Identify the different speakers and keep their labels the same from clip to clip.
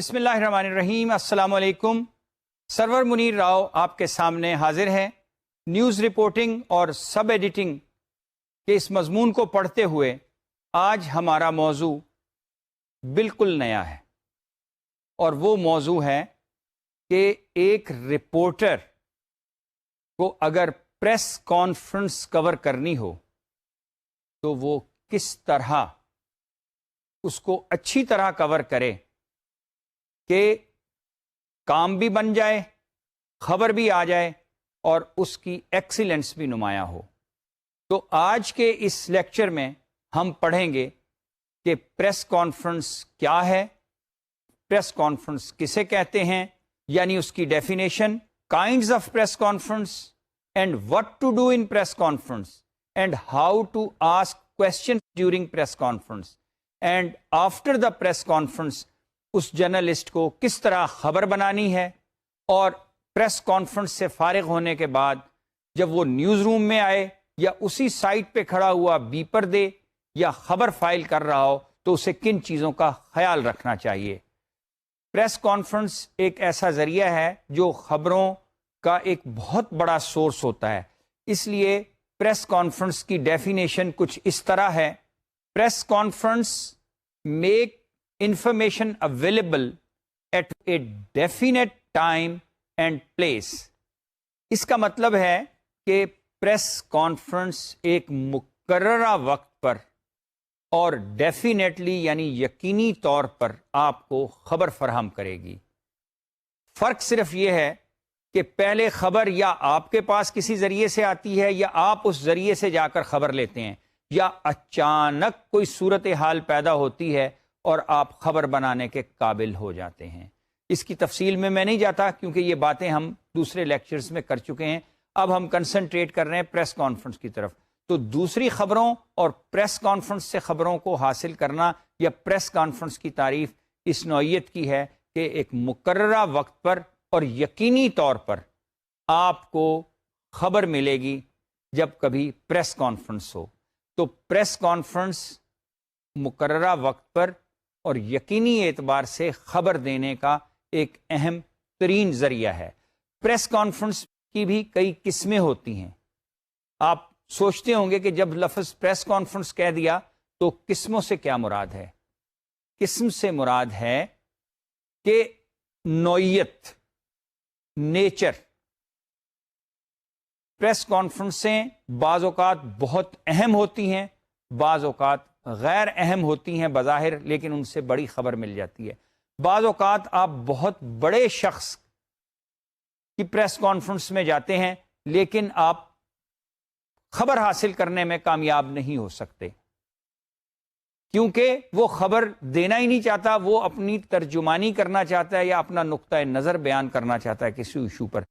Speaker 1: بسم اللہ الرحمن الرحیم۔ السلام علیکم۔ سرور منیر راؤ آپ کے سامنے حاضر ہے نیوز رپورٹنگ اور سب ایڈیٹنگ کے اس مضمون کو پڑھتے ہوئے۔ آج ہمارا موضوع بالکل نیا ہے اور وہ موضوع ہے کہ ایک رپورٹر کو اگر پریس کانفرنس کور کرنی ہو تو وہ کس طرح اس کو اچھی طرح کور کرے کہ کام بھی بن جائے، خبر بھی آ جائے اور اس کی ایکسیلنس بھی نمایاں ہو۔ تو آج کے اس لیکچر میں ہم پڑھیں گے کہ پریس کانفرنس کیا ہے، پریس کانفرنس کسے کہتے ہیں، یعنی اس کی definition, kinds of press conference and what to do in press conference and how to ask question during press conference and after the press conference اس جرنلسٹ کو کس طرح خبر بنانی ہے، اور پریس کانفرنس سے فارغ ہونے کے بعد جب وہ نیوز روم میں آئے یا اسی سائٹ پہ کھڑا ہوا بیپر دے یا خبر فائل کر رہا ہو تو اسے کن چیزوں کا خیال رکھنا چاہیے۔ پریس کانفرنس ایک ایسا ذریعہ ہے جو خبروں کا ایک بہت بڑا سورس ہوتا ہے، اس لیے پریس کانفرنس کی ڈیفینیشن کچھ اس طرح ہے: press conference make information available at a definite time and place۔ اس کا مطلب ہے کہ پریس کانفرنس ایک مقررہ وقت پر اور ڈیفینیٹلی یعنی یقینی طور پر آپ کو خبر فراہم کرے گی۔ فرق صرف یہ ہے کہ پہلے خبر یا آپ کے پاس کسی ذریعے سے آتی ہے یا آپ اس ذریعے سے جا کر خبر لیتے ہیں، یا اچانک کوئی صورتحال پیدا ہوتی ہے اور آپ خبر بنانے کے قابل ہو جاتے ہیں۔ اس کی تفصیل میں نہیں جاتا کیونکہ یہ باتیں ہم دوسرے لیکچرز میں کر چکے ہیں۔ اب ہم کنسنٹریٹ کر رہے ہیں پریس کانفرنس کی طرف۔ تو دوسری خبروں اور پریس کانفرنس سے خبروں کو حاصل کرنا یا پریس کانفرنس کی تعریف اس نوعیت کی ہے کہ ایک مقررہ وقت پر اور یقینی طور پر آپ کو خبر ملے گی جب کبھی پریس کانفرنس ہو۔ تو پریس کانفرنس مقررہ وقت پر اور یقینی اعتبار سے خبر دینے کا ایک اہم ترین ذریعہ ہے۔ پریس کانفرنس کی بھی کئی قسمیں ہوتی ہیں۔ آپ سوچتے ہوں گے کہ جب لفظ پریس کانفرنس کہہ دیا تو قسموں سے کیا مراد ہے؟ قسم سے مراد ہے کہ نوعیت، نیچر۔ پریس کانفرنسیں بعض اوقات بہت اہم ہوتی ہیں، بعض اوقات غیر اہم ہوتی ہیں بظاہر، لیکن ان سے بڑی خبر مل جاتی ہے۔ بعض اوقات آپ بہت بڑے شخص کی پریس کانفرنس میں جاتے ہیں لیکن آپ خبر حاصل کرنے میں کامیاب نہیں ہو سکتے کیونکہ وہ خبر دینا ہی نہیں چاہتا، وہ اپنی ترجمانی کرنا چاہتا ہے یا اپنا نقطہ نظر بیان کرنا چاہتا ہے کسی ایشو پر۔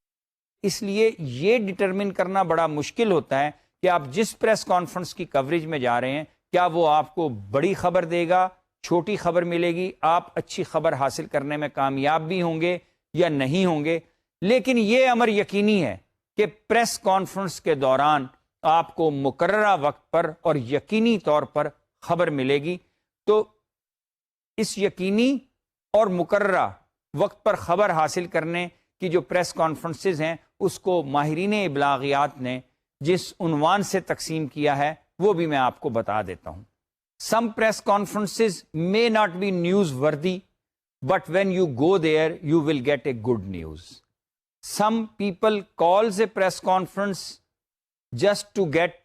Speaker 1: اس لیے یہ ڈٹرمن کرنا بڑا مشکل ہوتا ہے کہ آپ جس پریس کانفرنس کی کوریج میں جا رہے ہیں کیا وہ آپ کو بڑی خبر دے گا، چھوٹی خبر ملے گی، آپ اچھی خبر حاصل کرنے میں کامیاب بھی ہوں گے یا نہیں ہوں گے۔ لیکن یہ امر یقینی ہے کہ پریس کانفرنس کے دوران آپ کو مقررہ وقت پر اور یقینی طور پر خبر ملے گی۔ تو اس یقینی اور مقررہ وقت پر خبر حاصل کرنے کی جو پریس کانفرنسز ہیں اس کو ماہرین ابلاغیات نے جس عنوان سے تقسیم کیا ہے وہ بھی میں آپ کو بتا دیتا ہوں۔ Some press conferences may not be newsworthy, but when you go there, you will get a good news. Some people calls a press conference just to get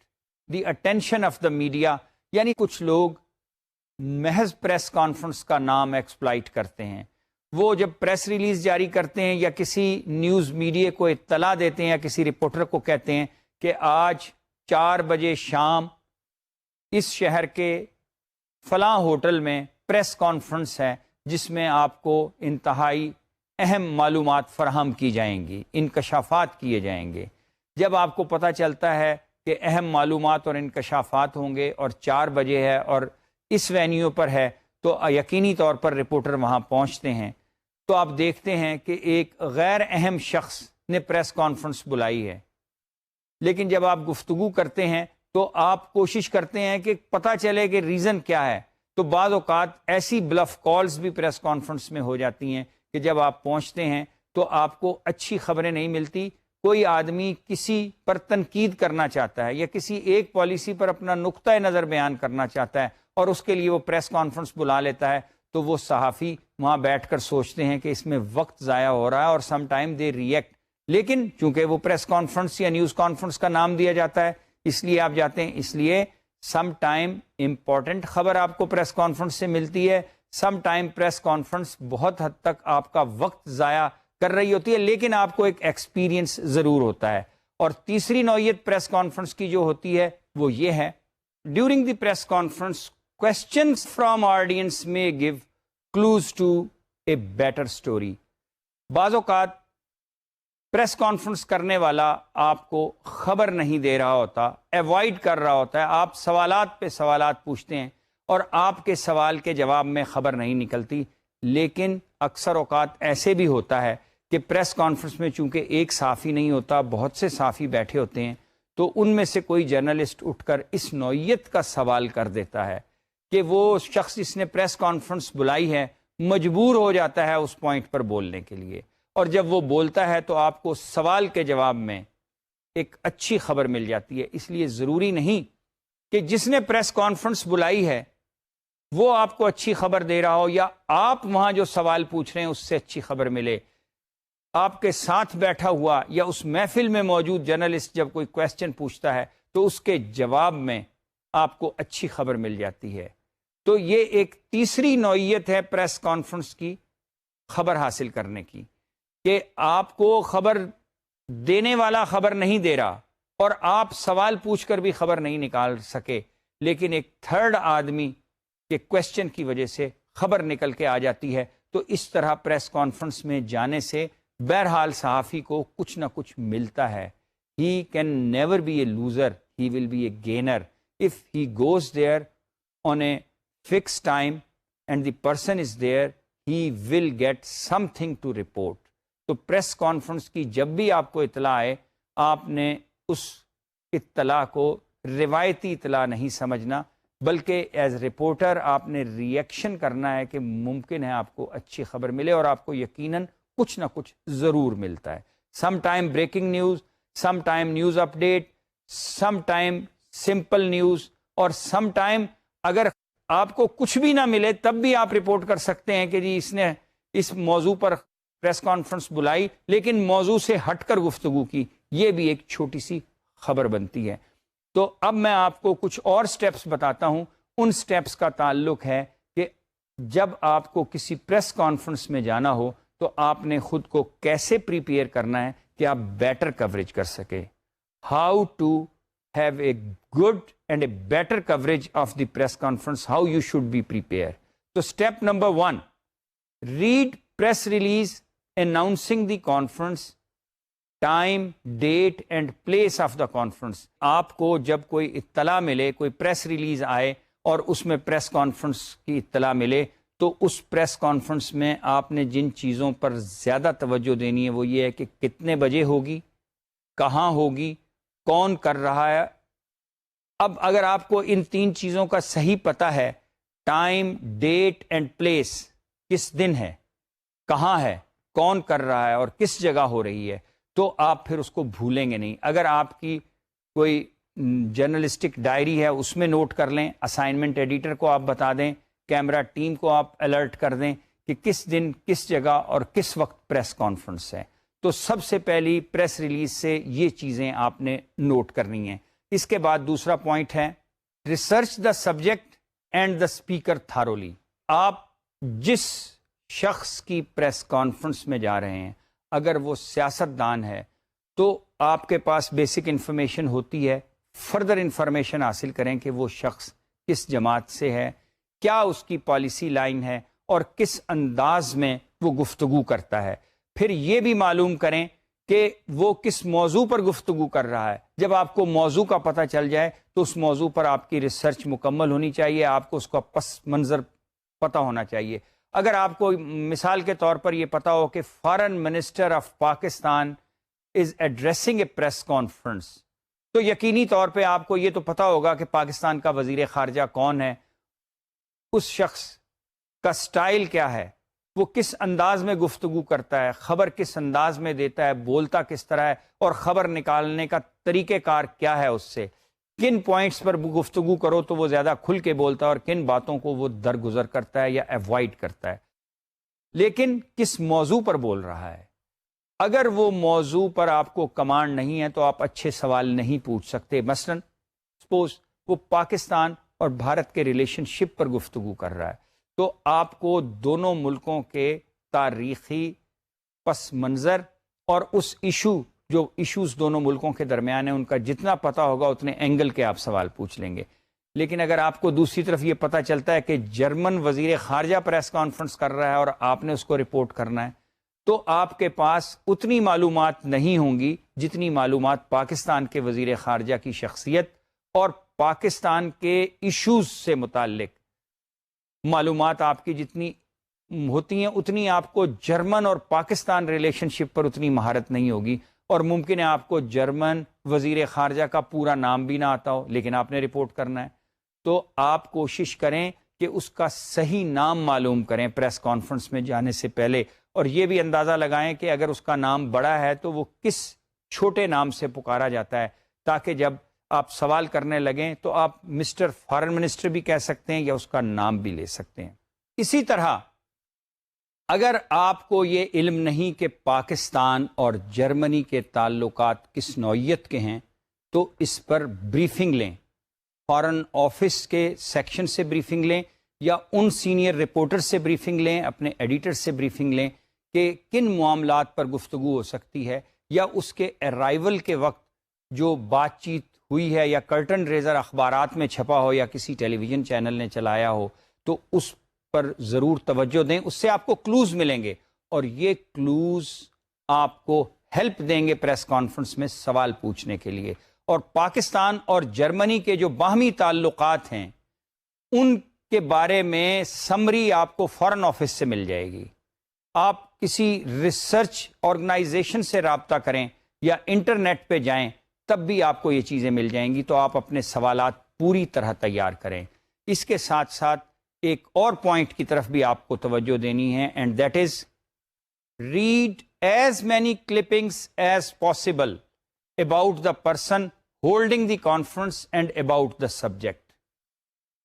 Speaker 1: the attention of the media. یعنی کچھ لوگ محض press conference کا نام exploit کرتے ہیں۔ وہ جب پریس ریلیز جاری کرتے ہیں یا کسی نیوز میڈیا کو اطلاع دیتے ہیں یا کسی رپورٹر کو کہتے ہیں کہ آج 4 بجے شام اس شہر کے فلاں ہوٹل میں پریس کانفرنس ہے جس میں آپ کو انتہائی اہم معلومات فراہم کی جائیں گی، انکشافات کیے جائیں گے۔ جب آپ کو پتہ چلتا ہے کہ اہم معلومات اور انکشافات ہوں گے اور 4 بجے ہے اور اس وینیو پر ہے تو یقینی طور پر رپورٹر وہاں پہنچتے ہیں۔ تو آپ دیکھتے ہیں کہ ایک غیر اہم شخص نے پریس کانفرنس بلائی ہے، لیکن جب آپ گفتگو کرتے ہیں تو آپ کوشش کرتے ہیں کہ پتہ چلے کہ ریزن کیا ہے۔ تو بعض اوقات ایسی بلف کالز بھی پریس کانفرنس میں ہو جاتی ہیں کہ جب آپ پہنچتے ہیں تو آپ کو اچھی خبریں نہیں ملتی. کوئی آدمی کسی پر تنقید کرنا چاہتا ہے یا کسی ایک پالیسی پر اپنا نقطۂ نظر بیان کرنا چاہتا ہے اور اس کے لیے وہ پریس کانفرنس بلا لیتا ہے, تو وہ صحافی وہاں بیٹھ کر سوچتے ہیں کہ اس میں وقت ضائع ہو رہا ہے اور سم ٹائم دے ریئیکٹ. لیکن چونکہ وہ پریس کانفرنس یا نیوز کانفرنس کا نام دیا جاتا ہے اس لیے آپ جاتے ہیں. اس لیے سم ٹائم امپورٹنٹ خبر آپ کو پریس کانفرنس سے ملتی ہے, سم ٹائم پریس کانفرنس بہت حد تک آپ کا وقت ضائع کر رہی ہوتی ہے, لیکن آپ کو ایک ایکسپیرینس ضرور ہوتا ہے. اور تیسری نوعیت پریس کانفرنس کی جو ہوتی ہے وہ یہ ہے, during the press conference questions from audience may give clues to a better story. بعض اوقات پریس کانفرنس کرنے والا آپ کو خبر نہیں دے رہا ہوتا, ایوائڈ کر رہا ہوتا ہے. آپ سوالات پہ سوالات پوچھتے ہیں اور آپ کے سوال کے جواب میں خبر نہیں نکلتی. لیکن اکثر اوقات ایسے بھی ہوتا ہے کہ پریس کانفرنس میں چونکہ ایک صحافی نہیں ہوتا, بہت سے صحافی بیٹھے ہوتے ہیں, تو ان میں سے کوئی جرنلسٹ اٹھ کر اس نوعیت کا سوال کر دیتا ہے کہ وہ شخص جس نے پریس کانفرنس بلائی ہے مجبور ہو جاتا ہے اس پوائنٹ پر بولنے کے لیے, اور جب وہ بولتا ہے تو آپ کو سوال کے جواب میں ایک اچھی خبر مل جاتی ہے. اس لیے ضروری نہیں کہ جس نے پریس کانفرنس بلائی ہے وہ آپ کو اچھی خبر دے رہا ہو یا آپ وہاں جو سوال پوچھ رہے ہیں اس سے اچھی خبر ملے. آپ کے ساتھ بیٹھا ہوا یا اس محفل میں موجود جرنلسٹ جب کوئی کویسچن پوچھتا ہے تو اس کے جواب میں آپ کو اچھی خبر مل جاتی ہے. تو یہ ایک تیسری نوعیت ہے پریس کانفرنس کی خبر حاصل کرنے کی, کہ آپ کو خبر دینے والا خبر نہیں دے رہا اور آپ سوال پوچھ کر بھی خبر نہیں نکال سکے, لیکن ایک تھرڈ آدمی کے کویسچن کی وجہ سے خبر نکل کے آ جاتی ہے. تو اس طرح پریس کانفرنس میں جانے سے بہرحال صحافی کو کچھ نہ کچھ ملتا ہے. He can never be a loser, he will be a gainer if he goes there on a fixed time and the person is there, he will get something to report. تو پریس کانفرنس کی جب بھی آپ کو اطلاع آئے, آپ نے اس اطلاع کو روایتی اطلاع نہیں سمجھنا, بلکہ ایز رپورٹر آپ نے ریئیکشن کرنا ہے کہ ممکن ہے آپ کو اچھی خبر ملے, اور آپ کو یقیناً کچھ نہ کچھ ضرور ملتا ہے. Some time breaking news, some time news update, some time simple news, اور سم ٹائم اگر آپ کو کچھ بھی نہ ملے تب بھی آپ رپورٹ کر سکتے ہیں کہ جی اس نے اس موضوع پر پریس کانفرنس بلائی لیکن موضوع سے ہٹ کر گفتگو کی. یہ بھی ایک چھوٹی سی خبر بنتی ہے. تو اب میں آپ کو کچھ اور سٹیپس بتاتا ہوں. ان سٹیپس کا تعلق ہے کہ جب آپ کو کسی پریس کانفرنس میں جانا ہو تو آپ نے خود کو کیسے پریپیئر کرنا ہے کہ آپ بیٹر کوریج کر سکے. How to have a good and a better coverage of the press conference, how you should be prepared. So step number 1, read press release announcing the conference, time, date and place of the conference. آپ کو جب کوئی اطلاع ملے, کوئی press release آئے اور اس میں پریس کانفرنس کی اطلاع ملے, تو اس پریس کانفرنس میں آپ نے جن چیزوں پر زیادہ توجہ دینی ہے وہ یہ ہے کہ کتنے بجے ہوگی, کہاں ہوگی, کون کر رہا ہے. اب اگر آپ کو ان 3 چیزوں کا صحیح پتہ ہے, ٹائم, ڈیٹ اینڈ پلیس, کس دن ہے, کہاں ہے, کون کر رہا ہے اور کس جگہ ہو رہی ہے, تو آپ پھر اس کو بھولیں گے نہیں. اگر آپ کی کوئی جرنلسٹک ڈائری ہے اس میں نوٹ کر لیں, اسائنمنٹ ایڈیٹر کو آپ بتا دیں, کیمرہ ٹیم کو آپ الرٹ کر دیں کہ کس دن, کس جگہ اور کس وقت پریس کانفرنس ہے. تو سب سے پہلی پریس ریلیز سے یہ چیزیں آپ نے نوٹ کرنی ہیں. اس کے بعد دوسرا پوائنٹ ہے research the subject and the speaker thoroughly. آپ جس شخص کی پریس کانفرنس میں جا رہے ہیں اگر وہ سیاست دان ہے تو آپ کے پاس بیسک انفارمیشن ہوتی ہے, فردر انفارمیشن حاصل کریں کہ وہ شخص کس جماعت سے ہے, کیا اس کی پالیسی لائن ہے اور کس انداز میں وہ گفتگو کرتا ہے. پھر یہ بھی معلوم کریں کہ وہ کس موضوع پر گفتگو کر رہا ہے. جب آپ کو موضوع کا پتہ چل جائے تو اس موضوع پر آپ کی ریسرچ مکمل ہونی چاہیے, آپ کو اس کا پس منظر پتہ ہونا چاہیے. اگر آپ کو مثال کے طور پر یہ پتہ ہو کہ foreign minister of Pakistan is addressing a press conference, تو یقینی طور پہ آپ کو یہ تو پتہ ہوگا کہ پاکستان کا وزیر خارجہ کون ہے, اس شخص کا سٹائل کیا ہے، وہ کس انداز میں گفتگو کرتا ہے، خبر کس انداز میں دیتا ہے، بولتا کس طرح ہے، اور خبر نکالنے کا طریقہ کار کیا ہے، اس سے کن پوائنٹس پر گفتگو کرو تو وہ زیادہ کھل کے بولتا ہے اور کن باتوں کو وہ درگزر کرتا ہے یا ایوائڈ کرتا ہے، لیکن کس موضوع پر بول رہا ہے۔ اگر وہ موضوع پر آپ کو کمانڈ نہیں ہے تو آپ اچھے سوال نہیں پوچھ سکتے۔ مثلا سپوز وہ پاکستان اور بھارت کے ریلیشن شپ پر گفتگو کر رہا ہے، تو آپ کو دونوں ملکوں کے تاریخی پس منظر اور اس جو ایشوز دونوں ملکوں کے درمیان ہیں ان کا جتنا پتہ ہوگا اتنے اینگل کے آپ سوال پوچھ لیں گے۔ لیکن اگر آپ کو دوسری طرف یہ پتہ چلتا ہے کہ جرمن وزیر خارجہ پریس کانفرنس کر رہا ہے اور آپ نے اس کو رپورٹ کرنا ہے، تو آپ کے پاس اتنی معلومات نہیں ہوں گی جتنی معلومات پاکستان کے وزیر خارجہ کی شخصیت اور پاکستان کے ایشوز سے متعلق معلومات آپ کی جتنی ہوتی ہیں اتنی آپ کو جرمن اور پاکستان ریلیشن شپ پر اتنی مہارت نہیں ہوگی، اور ممکن ہے آپ کو جرمن وزیر خارجہ کا پورا نام بھی نہ آتا ہو لیکن آپ نے رپورٹ کرنا ہے۔ تو آپ کوشش کریں کہ اس کا صحیح نام معلوم کریں پریس کانفرنس میں جانے سے پہلے، اور یہ بھی اندازہ لگائیں کہ اگر اس کا نام بڑا ہے تو وہ کس چھوٹے نام سے پکارا جاتا ہے، تاکہ جب آپ سوال کرنے لگیں تو آپ مسٹر فارن منسٹر بھی کہہ سکتے ہیں یا اس کا نام بھی لے سکتے ہیں۔ اسی طرح اگر آپ کو یہ علم نہیں کہ پاکستان اور جرمنی کے تعلقات کس نوعیت کے ہیں تو اس پر بریفنگ لیں، فارن آفس کے سیکشن سے بریفنگ لیں یا ان سینئر رپورٹر سے بریفنگ لیں، اپنے ایڈیٹر سے بریفنگ لیں کہ کن معاملات پر گفتگو ہو سکتی ہے، یا اس کے ارائیول کے وقت جو بات چیت ہوئی ہے یا کرٹن ریزر اخبارات میں چھپا ہو یا کسی ٹیلی ویژن چینل نے چلایا ہو تو اس پر ضرور توجہ دیں۔ اس سے آپ کو کلوز ملیں گے اور یہ کلوز آپ کو ہیلپ دیں گے پریس کانفرنس میں سوال پوچھنے کے لیے۔ اور پاکستان اور جرمنی کے جو باہمی تعلقات ہیں ان کے بارے میں سمری آپ کو فارن آفس سے مل جائے گی۔ آپ کسی ریسرچ آرگنائزیشن سے رابطہ کریں یا انٹرنیٹ پہ جائیں تب بھی آپ کو یہ چیزیں مل جائیں گی، تو آپ اپنے سوالات پوری طرح تیار کریں۔ اس کے ساتھ ساتھ ایک اور پوائنٹ کی طرف بھی آپ کو توجہ دینی ہے، and that is read as many clippings as possible about the person holding the conference and about the subject۔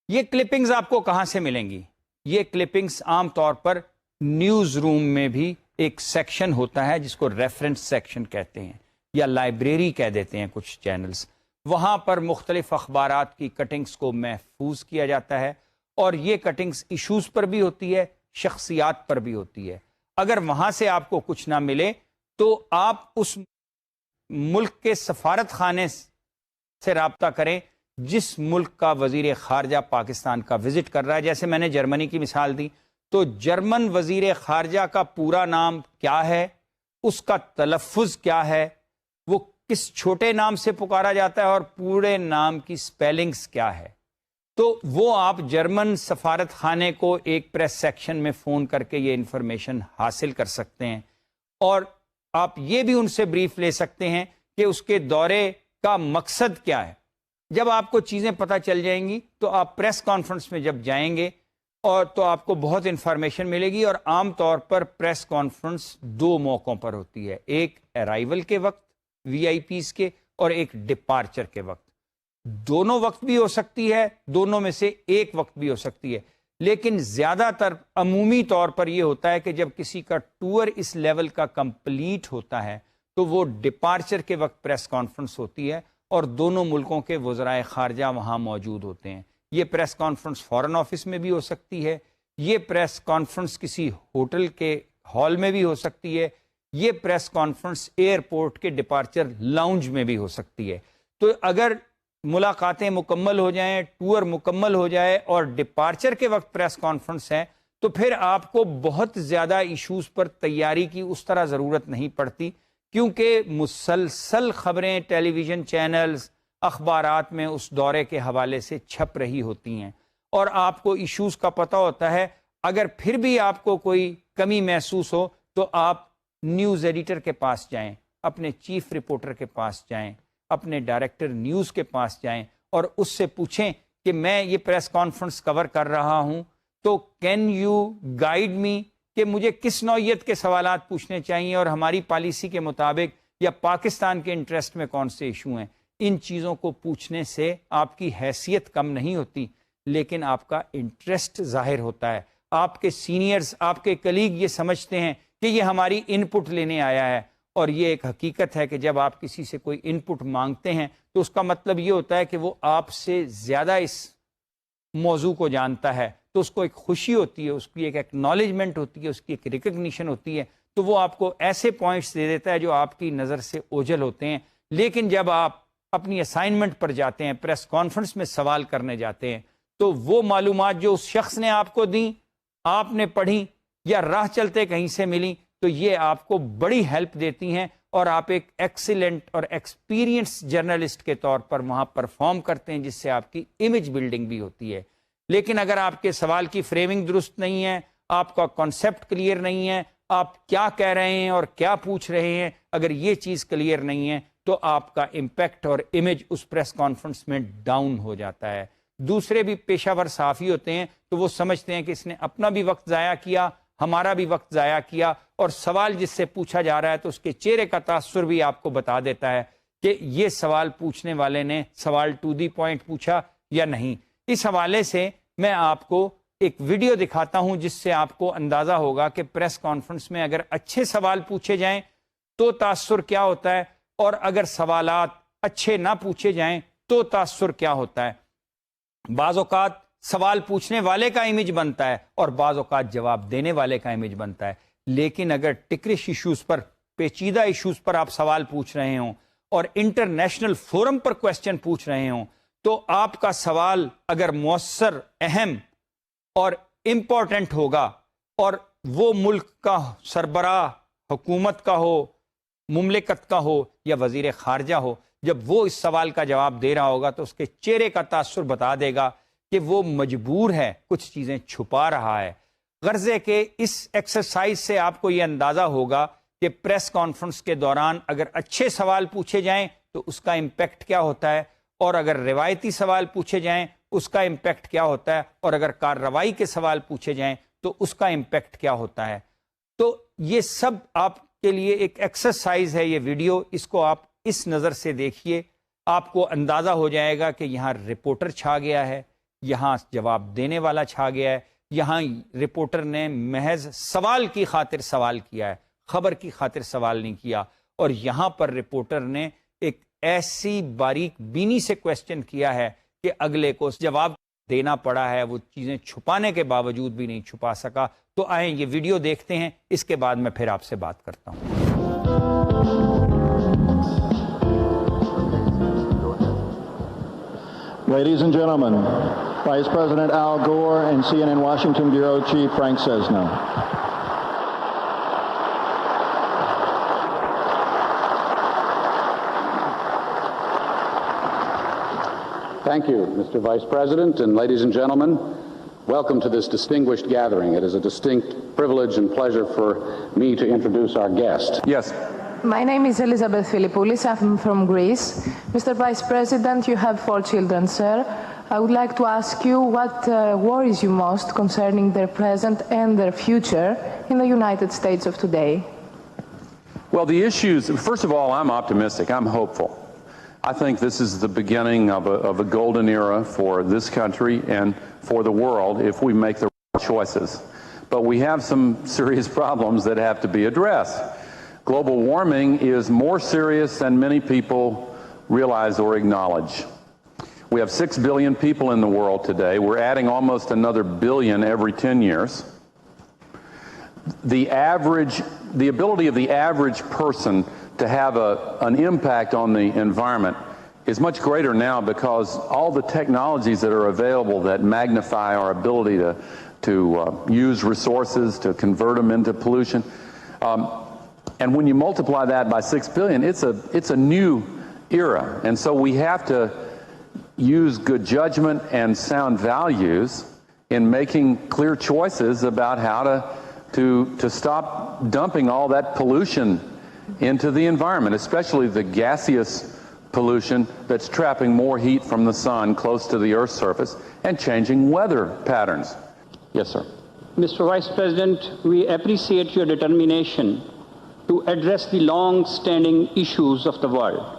Speaker 1: یہ کلپنگز آپ کو کہاں سے ملیں گی؟ یہ کلپنگز عام طور پر نیوز روم میں بھی ایک سیکشن ہوتا ہے جس کو ریفرنس سیکشن کہتے ہیں یا لائبریری کہہ دیتے ہیں کچھ چینلز، وہاں پر مختلف اخبارات کی کٹنگز کو محفوظ کیا جاتا ہے، اور یہ کٹنگز ایشوز پر بھی ہوتی ہے، شخصیات پر بھی ہوتی ہے۔ اگر وہاں سے آپ کو کچھ نہ ملے تو آپ اس ملک کے سفارت خانے سے رابطہ کریں جس ملک کا وزیر خارجہ پاکستان کا وزٹ کر رہا ہے۔ جیسے میں نے جرمنی کی مثال دی، تو جرمن وزیر خارجہ کا پورا نام کیا ہے، اس کا تلفظ کیا ہے، وہ کس چھوٹے نام سے پکارا جاتا ہے اور پورے نام کی سپیلنگز کیا ہے، تو وہ آپ جرمن سفارت خانے کو ایک پریس سیکشن میں فون کر کے یہ انفارمیشن حاصل کر سکتے ہیں، اور آپ یہ بھی ان سے بریف لے سکتے ہیں کہ اس کے دورے کا مقصد کیا ہے۔ جب آپ کو چیزیں پتہ چل جائیں گی تو آپ پریس کانفرنس میں جب جائیں گے اور تو آپ کو بہت انفارمیشن ملے گی، اور عام طور پر پریس کانفرنس دو موقعوں پر ہوتی ہے، ایک ارائیول کے وقت وی آئی پیز کے، اور ایک ڈپارچر کے وقت۔ دونوں وقت بھی ہو سکتی ہے، دونوں میں سے ایک وقت بھی ہو سکتی ہے، لیکن زیادہ تر عمومی طور پر یہ ہوتا ہے کہ جب کسی کا ٹور اس لیول کا کمپلیٹ ہوتا ہے تو وہ ڈپارچر کے وقت پریس کانفرنس ہوتی ہے، اور دونوں ملکوں کے وزرائے خارجہ وہاں موجود ہوتے ہیں۔ یہ پریس کانفرنس فارن آفس میں بھی ہو سکتی ہے، یہ پریس کانفرنس کسی ہوٹل کے ہال میں بھی ہو سکتی ہے، یہ پریس کانفرنس ایئرپورٹ کے ڈپارچر لاؤنج میں بھی ہو سکتی ہے۔ تو اگر ملاقاتیں مکمل ہو جائیں، ٹور مکمل ہو جائے اور ڈپارچر کے وقت پریس کانفرنس ہے، تو پھر آپ کو بہت زیادہ ایشوز پر تیاری کی اس طرح ضرورت نہیں پڑتی، کیونکہ مسلسل خبریں ٹیلی ویژن چینلز اخبارات میں اس دورے کے حوالے سے چھپ رہی ہوتی ہیں، اور آپ کو ایشوز کا پتہ ہوتا ہے۔ اگر پھر بھی آپ کو کوئی کمی محسوس ہو تو آپ نیوز ایڈیٹر کے پاس جائیں، اپنے چیف رپورٹر کے پاس جائیں، اپنے ڈائریکٹر نیوز کے پاس جائیں اور اس سے پوچھیں کہ میں یہ پریس کانفرنس کور کر رہا ہوں، تو کین یو گائیڈ می کہ مجھے کس نوعیت کے سوالات پوچھنے چاہیے اور ہماری پالیسی کے مطابق یا پاکستان کے انٹرسٹ میں کون سے ایشو ہیں. ان چیزوں کو پوچھنے سے آپ کی حیثیت کم نہیں ہوتی لیکن آپ کا انٹرسٹ ظاہر ہوتا ہے. آپ کے سینئرز، آپ کے کلیگ یہ سمجھتے ہیں کہ یہ ہماری ان پٹ لینے آیا ہے. اور یہ ایک حقیقت ہے کہ جب آپ کسی سے کوئی ان پٹ مانگتے ہیں تو اس کا مطلب یہ ہوتا ہے کہ وہ آپ سے زیادہ اس موضوع کو جانتا ہے. تو اس کو ایک خوشی ہوتی ہے، اس کی ایک ایکنالجمنٹ ہوتی ہے، اس کی ایک ریکگنیشن ہوتی ہے. تو وہ آپ کو ایسے پوائنٹس دے دیتا ہے جو آپ کی نظر سے اوجھل ہوتے ہیں. لیکن جب آپ اپنی اسائنمنٹ پر جاتے ہیں، پریس کانفرنس میں سوال کرنے جاتے ہیں، تو وہ معلومات جو اس شخص نے آپ کو دیں، آپ نے پڑھی یا راہ چلتے کہیں سے ملی، تو یہ آپ کو بڑی ہیلپ دیتی ہیں اور آپ ایک ایکسیلنٹ اور ایکسپیرینس جرنلسٹ کے طور پر وہاں پرفارم کرتے ہیں، جس سے آپ کی امیج بلڈنگ بھی ہوتی ہے. لیکن اگر آپ کے سوال کی فریمنگ درست نہیں ہے، آپ کا کانسیپٹ کلیئر نہیں ہے، آپ کیا کہہ رہے ہیں اور کیا پوچھ رہے ہیں، اگر یہ چیز کلیئر نہیں ہے تو آپ کا امپیکٹ اور امیج اس پریس کانفرنس میں ڈاؤن ہو جاتا ہے. دوسرے بھی پیشہ ور صحافی ہوتے ہیں تو وہ سمجھتے ہیں کہ اس نے اپنا بھی وقت ضائع کیا، ہمارا بھی وقت ضائع کیا، اور سوال جس سے پوچھا جا رہا ہے تو اس کے چہرے کا تاثر بھی آپ کو بتا دیتا ہے کہ یہ سوال پوچھنے والے نے سوال ٹو دی پوائنٹ پوچھا یا نہیں. اس حوالے سے میں آپ کو ایک ویڈیو دکھاتا ہوں جس سے آپ کو اندازہ ہوگا کہ پریس کانفرنس میں اگر اچھے سوال پوچھے جائیں تو تاثر کیا ہوتا ہے، اور اگر سوالات اچھے نہ پوچھے جائیں تو تاثر کیا ہوتا ہے. بعض اوقات سوال پوچھنے والے کا امیج بنتا ہے اور بعض اوقات جواب دینے والے کا امیج بنتا ہے. لیکن اگر ٹکرش ایشوز پر، پیچیدہ ایشوز پر آپ سوال پوچھ رہے ہوں اور انٹرنیشنل فورم پر کوسچن پوچھ رہے ہوں تو آپ کا سوال اگر مؤثر، اہم اور امپورٹنٹ ہوگا، اور وہ ملک کا سربراہ، حکومت کا ہو، مملکت کا ہو یا وزیر خارجہ ہو، جب وہ اس سوال کا جواب دے رہا ہوگا تو اس کے چہرے کا تاثر بتا دے گا کہ وہ مجبور ہے، کچھ چیزیں چھپا رہا ہے. غرض ہے کہ اس ایکسرسائز سے آپ کو یہ اندازہ ہوگا کہ پریس کانفرنس کے دوران اگر اچھے سوال پوچھے جائیں تو اس کا امپیکٹ کیا ہوتا ہے، اور اگر روایتی سوال پوچھے جائیں اس کا امپیکٹ کیا ہوتا ہے، اور اگر کارروائی کے سوال پوچھے جائیں تو اس کا امپیکٹ کیا ہوتا ہے. تو یہ سب آپ کے لیے ایک ایکسرسائز ہے. یہ ویڈیو، اس کو آپ اس نظر سے دیکھیے، آپ کو اندازہ ہو جائے گا کہ یہاں رپورٹر چھا گیا ہے، یہاں جواب دینے والا چھا گیا ہے، یہاں رپورٹر نے محض سوال کی خاطر سوال کیا ہے، خبر کی خاطر سوال نہیں کیا. اور یہاں پر رپورٹر نے ایک ایسی باریک بینی سے کوسچن کیا ہے کہ اگلے کو جواب دینا پڑا ہے، وہ چیزیں چھپانے کے باوجود بھی نہیں چھپا سکا. تو آئیں یہ ویڈیو دیکھتے ہیں، اس کے بعد میں پھر آپ سے بات کرتا ہوں.
Speaker 2: Ladies and gentlemen, Vice President Al Gore and CNN Washington Bureau Chief Frank Sesno.
Speaker 3: Thank you, Mr. Vice President, and ladies and gentlemen, welcome to this distinguished gathering. It is a distinct privilege and pleasure for me to introduce our guest.
Speaker 4: Yes.
Speaker 5: My name is Elizabeth Philippoulis. I'm from Greece. Mr. Vice President, you have 4 children, sir. I would like to ask you what worries you most concerning their present and their future in the United States of today.
Speaker 4: Well, the issues, first of all, I'm optimistic. I'm hopeful. I think this is the beginning of a golden era for this country and for the world if we make the right choices. But we have some serious problems that have to be addressed. Global warming is more serious than many people realize or acknowledge. We have 6 billion people in the world today. We're adding almost another billion every 10 years. The ability of the average person to have an impact on the environment is much greater now because all the technologies that are available that magnify our ability to use resources, to convert them into pollution. And when you multiply that by 6 billion, it's a new era. And so we have to use good judgment and sound values in making clear choices about how to stop dumping all that pollution into the environment, especially the gaseous pollution that's trapping more heat from the sun close to the Earth's surface and changing weather patterns. Yes, sir.
Speaker 6: Mr. Vice President, we appreciate your determination to address the long-standing issues of the world.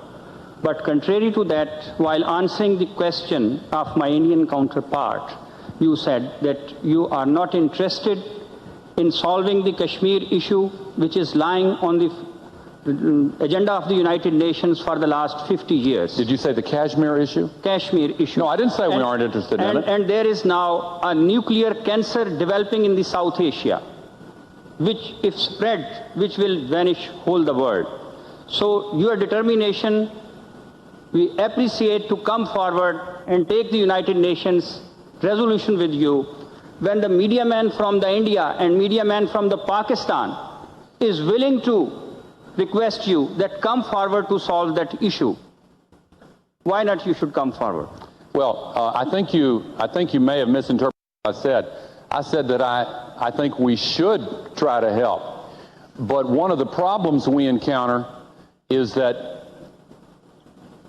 Speaker 6: But contrary to that, while answering the question of my Indian counterpart, you said that you are not interested in solving the Kashmir issue, which is lying on the agenda of the United Nations for the last 50 years.
Speaker 4: Did you say the Kashmir issue?
Speaker 6: Kashmir issue.
Speaker 4: No, I didn't say we aren't interested in it.
Speaker 6: And there is now a nuclear cancer developing in the South Asia, which, if spread, which will vanish whole the world. So your determination, we appreciate to come forward and take the United Nations resolution with you. When the media man from the India and media man from the Pakistan is willing to request you that come forward to solve that issue, why not you should come forward?
Speaker 4: Well, I think you may have misinterpreted what I said. I said that I think we should try to help. But one of the problems we encounter is that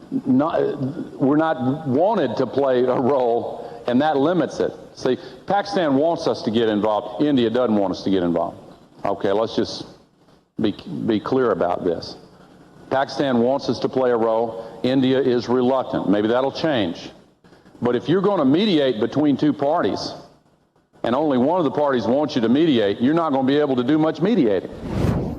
Speaker 4: we're not wanted to play a role, and that limits it. See, Pakistan wants us to get involved. India doesn't want us to get involved. Okay, let's just be clear about this. Pakistan wants us to play a role. India is reluctant. Maybe that'll change. But if you're going to mediate between two parties, and only one of the parties wants you to mediate, you're not going to be able to do much mediating.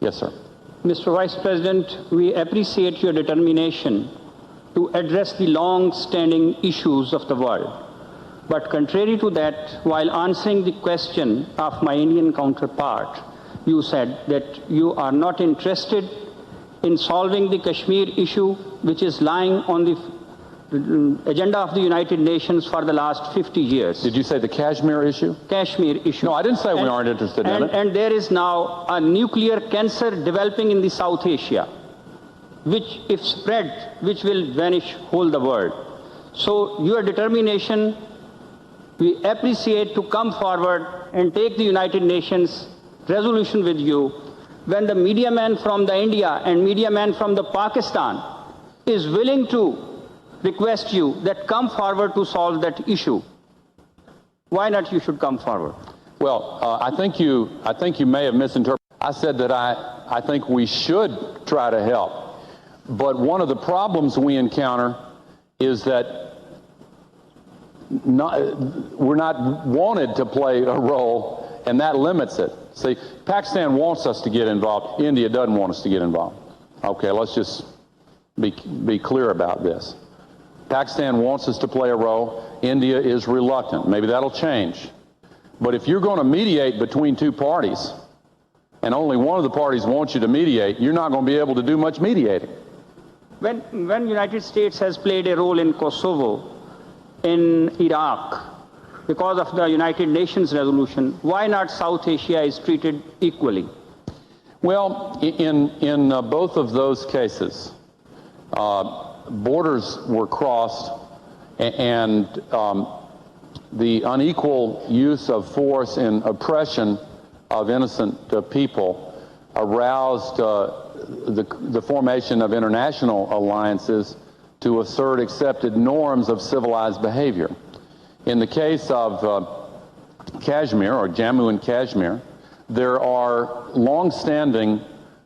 Speaker 4: Yes, sir.
Speaker 6: Mr. Vice President, we appreciate your determination to address the long-standing issues of the world. But contrary to that, while answering the question of my Indian counterpart, you said that you are not interested in solving the Kashmir issue, which is lying on the agenda of the United Nations for the last 50 years.
Speaker 4: Did you say the Kashmir issue?
Speaker 6: Kashmir issue.
Speaker 4: No, I didn't say we aren't interested in it.
Speaker 6: And there is now a nuclear cancer developing in the South Asia, which, if spread, which will vanish whole the world. So your determination, we appreciate to come forward and take the United Nations resolution with you. when the media man from the India and media man from the Pakistan is willing to request you that come forward to solve that issue, why not you should come forward?
Speaker 4: Well, I think you may have misinterpreted. I said that I think we should try to help. But one of the problems we encounter is that we're not wanted to play a role, and that limits it. See, Pakistan wants us to get involved. India doesn't want us to get involved. Okay, let's just be clear about this. Pakistan wants us to play a role. India is reluctant. Maybe that'll change. But if you're going to mediate between two parties, and only one of the parties wants you to mediate, you're not going to be able to do much mediating.
Speaker 6: When United States has played a role in Kosovo, in Iraq, because of the United Nations resolution, why not South Asia is treated equally?
Speaker 4: Well, in both of those cases, borders were crossed, and the unequal use of force and oppression of innocent people aroused the formation of international alliances to assert accepted norms of civilized behavior. In the case of Kashmir, or Jammu and Kashmir, there are long-standing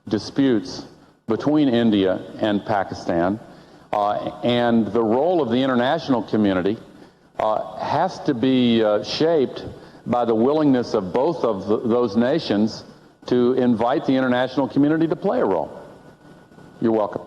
Speaker 4: disputes between India and Pakistan, and the role of the international community has to be shaped by the willingness of both of those nations to invite the international community to play a role. You're welcome.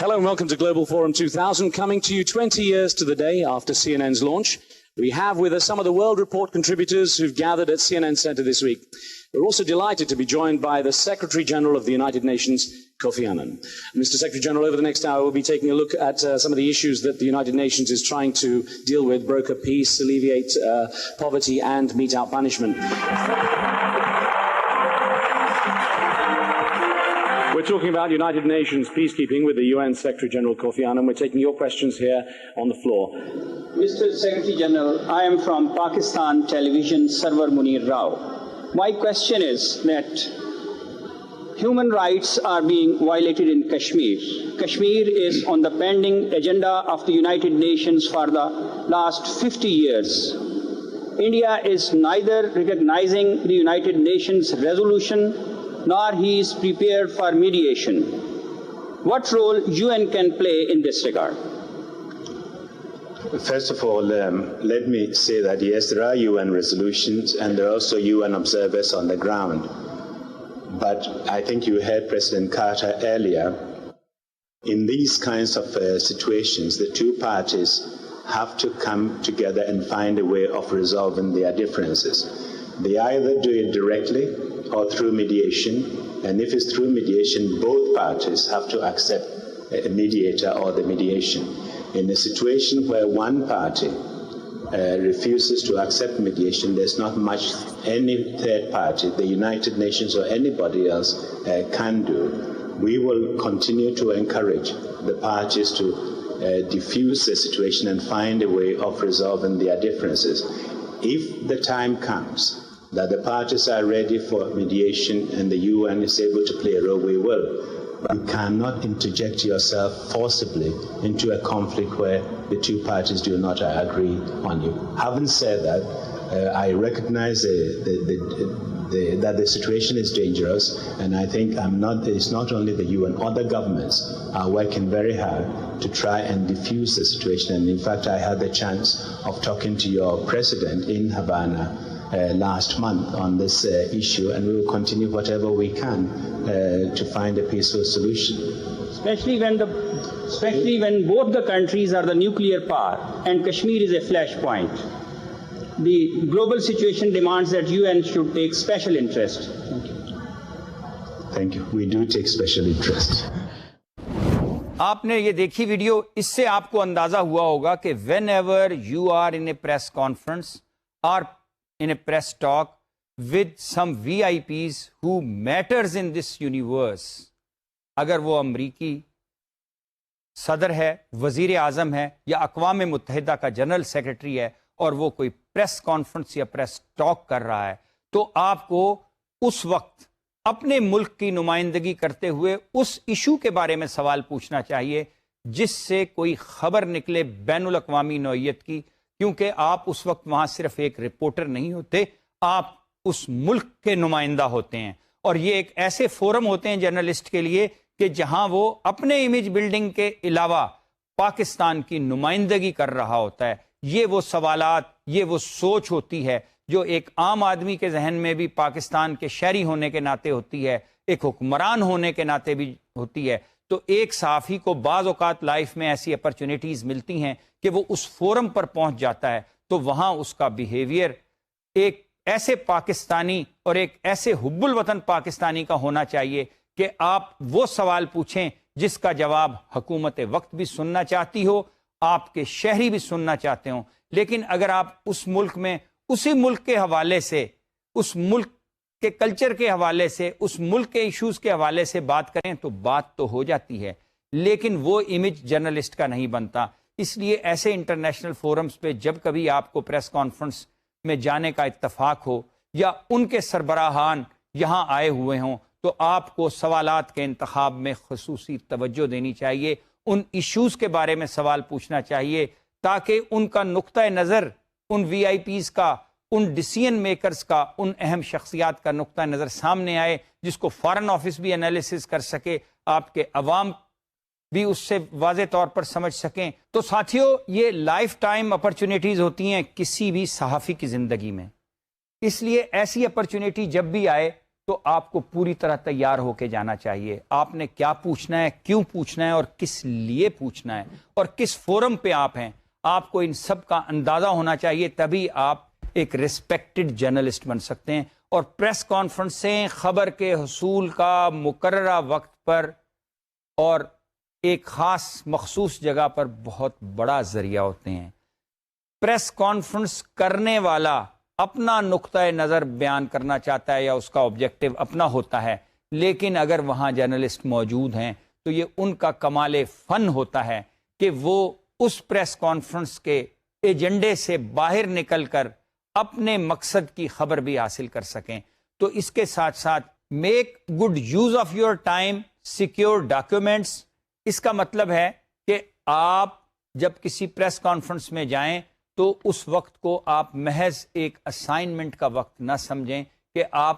Speaker 7: Hello and welcome to Global Forum 2000, coming to you 20 years to the day after CNN's launch. We have with us some of the World Report contributors who've gathered at CNN Center this week. We're also delighted to be joined by the Secretary General of the United Nations, Kofi Annan. Mr. Secretary General, over the next hour we'll be taking a look at some of the issues that the United Nations is trying to deal with: broker peace, alleviate poverty and mete out punishment. We're talking about United Nations peacekeeping with the UN Secretary General Kofi Annan. We're taking your questions here on the floor.
Speaker 6: Mr. Secretary General, I am from Pakistan Television, Sarwar Munir Rao. My question is that human rights are being violated in Kashmir. Kashmir is on the pending agenda of the United Nations for the last 50 years. India is neither recognizing the United Nations resolution nor he is prepared for mediation. What role UN can play in this regard?
Speaker 8: First of all, let me say that yes, there are UN resolutions and there are also UN observers on the ground. But I think you heard President Carter earlier. In these kinds of situations, the two parties have to come together and find a way of resolving their differences. They either do it directly or through mediation, and if it's through mediation, both parties have to accept a mediator or the mediation. In a situation where one party refuses to accept mediation, there's not much any third party, the United Nations or anybody else, can do. We will continue to encourage the parties to diffuse the situation and find a way of resolving their differences. If the time comes that the parties are ready for mediation and the UN is able to play a role, we will. But you cannot interject yourself forcibly into a conflict where the two parties do not agree on you. Having said that, I recognize that the situation is dangerous, and I think it's not only the UN, other governments are working very hard to try and diffuse the situation. And in fact, I had the chance of talking to your president in Havana last month on this issue, and we will continue whatever we can to find a peaceful solution.
Speaker 6: Especially when both the countries are the nuclear power and Kashmir is a flashpoint. The global situation demands that UN should take special interest. Thank you.
Speaker 8: Thank you. We do take special interest.
Speaker 1: آپ نے یہ دیکھی video, اس سے آپ کو اندازہ ہوا ہوگا کہ whenever you are in a press conference اور in a press talk with some VIPs who matters in this universe, اگر وہ امریکی صدر ہے, وزیر اعظم ہے, یا اقوام متحدہ کا جنرل سیکرٹری ہے, اور وہ کوئی پریس کانفرنس یا پریس ٹاک کر رہا ہے, تو آپ کو اس وقت اپنے ملک کی نمائندگی کرتے ہوئے اس ایشو کے بارے میں سوال پوچھنا چاہیے جس سے کوئی خبر نکلے بین الاقوامی نوعیت کی, کیونکہ آپ اس وقت وہاں صرف ایک رپورٹر نہیں ہوتے, آپ اس ملک کے نمائندہ ہوتے ہیں. اور یہ ایک ایسے فورم ہوتے ہیں جرنلسٹ کے لیے کہ جہاں وہ اپنے امیج بلڈنگ کے علاوہ پاکستان کی نمائندگی کر رہا ہوتا ہے. یہ وہ سوالات, یہ وہ سوچ ہوتی ہے جو ایک عام آدمی کے ذہن میں بھی پاکستان کے شہری ہونے کے ناطے ہوتی ہے, ایک حکمران ہونے کے ناطے بھی ہوتی ہے. تو ایک صحافی کو بعض اوقات لائف میں ایسی اپرچونیٹیز ملتی ہیں کہ وہ اس فورم پر پہنچ جاتا ہے, تو وہاں اس کا بیہیویئر ایک ایسے پاکستانی اور ایک ایسے حب الوطن پاکستانی کا ہونا چاہیے کہ آپ وہ سوال پوچھیں جس کا جواب حکومت وقت بھی سننا چاہتی ہو, آپ کے شہری بھی سننا چاہتے ہوں. لیکن اگر آپ اس ملک میں اسی ملک کے حوالے سے, اس ملک کے کلچر کے حوالے سے, اس ملک کے ایشوز کے حوالے سے بات کریں تو بات تو ہو جاتی ہے, لیکن وہ امیج جرنلسٹ کا نہیں بنتا. اس لیے ایسے انٹرنیشنل فورمز پہ جب کبھی آپ کو پریس کانفرنس میں جانے کا اتفاق ہو یا ان کے سربراہان یہاں آئے ہوئے ہوں, تو آپ کو سوالات کے انتخاب میں خصوصی توجہ دینی چاہیے, ان ایشوز کے بارے میں سوال پوچھنا چاہیے تاکہ ان کا نقطہ نظر, ان VIPs کا, ان ڈیسیژن میکرز کا, ان اہم شخصیات کا نقطہ نظر سامنے آئے جس کو فارن آفس بھی انالیسس کر سکے, آپ کے عوام بھی اس سے واضح طور پر سمجھ سکیں. تو ساتھیوں, یہ لائف ٹائم اپرچونیٹیز ہوتی ہیں کسی بھی صحافی کی زندگی میں, اس لیے ایسی اپرچونیٹی جب بھی آئے تو آپ کو پوری طرح تیار ہو کے جانا چاہیے. آپ نے کیا پوچھنا ہے, کیوں پوچھنا ہے, اور کس لیے پوچھنا ہے, اور کس فورم پہ آپ ہیں, آپ کو ان سب کا اندازہ ہونا چاہیے, تبھی آپ ایک ریسپیکٹڈ جرنلسٹ بن سکتے ہیں. اور پریس کانفرنسیں خبر کے حصول کا مقررہ وقت پر اور ایک خاص مخصوص جگہ پر بہت بڑا ذریعہ ہوتے ہیں. پریس کانفرنس کرنے والا اپنا نقطۂ نظر بیان کرنا چاہتا ہے یا اس کا آبجیکٹو اپنا ہوتا ہے, لیکن اگر وہاں جرنلسٹ موجود ہیں تو یہ ان کا کمال فن ہوتا ہے کہ وہ اس پریس کانفرنس کے ایجنڈے سے باہر نکل کر اپنے مقصد کی خبر بھی حاصل کر سکیں. تو اس کے ساتھ ساتھ make good use of your time, secure documents. اس کا مطلب ہے کہ آپ جب کسی پریس کانفرنس میں جائیں تو اس وقت کو آپ محض ایک اسائنمنٹ کا وقت نہ سمجھیں کہ آپ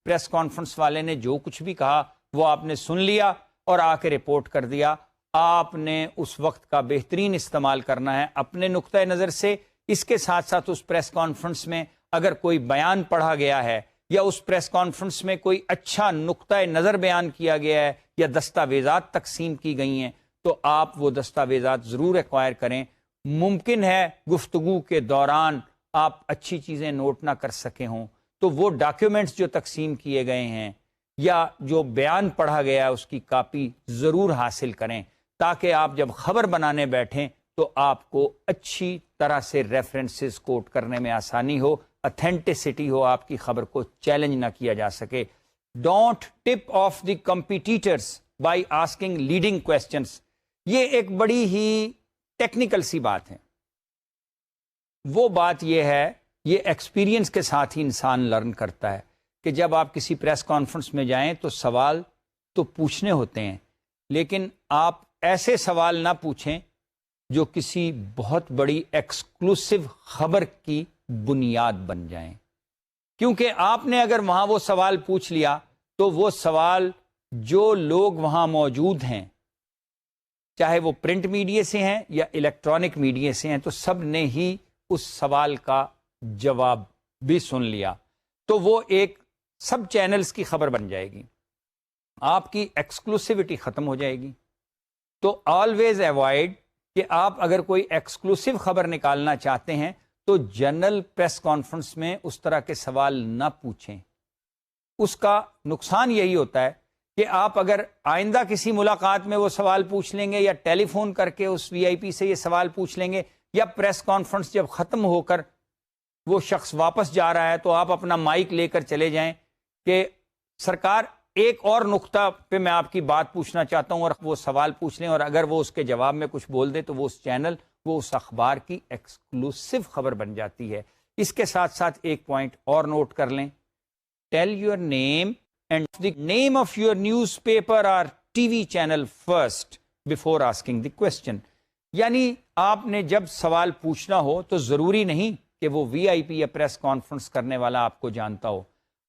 Speaker 1: پریس کانفرنس والے نے جو کچھ بھی کہا وہ آپ نے سن لیا اور آ کے رپورٹ کر دیا. آپ نے اس وقت کا بہترین استعمال کرنا ہے اپنے نقطۂ نظر سے. اس کے ساتھ ساتھ اس پریس کانفرنس میں اگر کوئی بیان پڑھا گیا ہے یا اس پریس کانفرنس میں کوئی اچھا نقطۂ نظر بیان کیا گیا ہے یا دستاویزات تقسیم کی گئی ہیں تو آپ وہ دستاویزات ضرور ایکوائر کریں. ممکن ہے گفتگو کے دوران آپ اچھی چیزیں نوٹ نہ کر سکے ہوں, تو وہ ڈاکیومنٹس جو تقسیم کیے گئے ہیں یا جو بیان پڑھا گیا ہے اس کی کاپی ضرور حاصل کریں تاکہ آپ جب خبر بنانے بیٹھیں تو آپ کو اچھی طرح سے ریفرنسز کوٹ کرنے میں آسانی ہو, اتھینٹسٹی ہو, آپ کی خبر کو چیلنج نہ کیا جا سکے. Don't tip of the competitors by asking leading questions. یہ ایک بڑی ہی ٹیکنیکل سی بات ہے. وہ بات یہ ہے, یہ ایکسپیرینس کے ساتھ ہی انسان لرن کرتا ہے کہ جب آپ کسی پریس کانفرنس میں جائیں تو سوال تو پوچھنے ہوتے ہیں, لیکن آپ ایسے سوال نہ پوچھیں جو کسی بہت بڑی ایکسکلوسیو خبر کی بنیاد بن جائیں. کیونکہ آپ نے اگر وہاں وہ سوال پوچھ لیا تو وہ سوال جو لوگ وہاں موجود ہیں, چاہے وہ پرنٹ میڈیا سے ہیں یا الیکٹرانک میڈیا سے ہیں, تو سب نے ہی اس سوال کا جواب بھی سن لیا, تو وہ ایک سب چینلز کی خبر بن جائے گی, آپ کی ایکسکلوسیوٹی ختم ہو جائے گی. تو آلویز ایوائڈ کہ آپ اگر کوئی ایکسکلوسیو خبر نکالنا چاہتے ہیں تو جنرل پریس کانفرنس میں اس طرح کے سوال نہ پوچھیں. اس کا نقصان یہی ہوتا ہے کہ آپ اگر آئندہ کسی ملاقات میں وہ سوال پوچھ لیں گے یا ٹیلی فون کر کے اس وی آئی پی سے یہ سوال پوچھ لیں گے یا پریس کانفرنس جب ختم ہو کر وہ شخص واپس جا رہا ہے تو آپ اپنا مائک لے کر چلے جائیں کہ سرکار ایک اور نقطہ پہ میں آپ کی بات پوچھنا چاہتا ہوں، اور وہ سوال پوچھ لیں، اور اگر وہ اس کے جواب میں کچھ بول دے تو وہ اس چینل، وہ اس اخبار کی ایکسکلوسیو خبر بن جاتی ہے۔ اس کے ساتھ ساتھ ایک پوائنٹ اور نوٹ کر لیں، tell your name and the name of your newspaper اور T V channel first before asking the question. یعنی آپ نے جب سوال پوچھنا ہو تو ضروری نہیں کہ وہ وی آئی پی یا پریس کانفرنس کرنے والا آپ کو جانتا ہو۔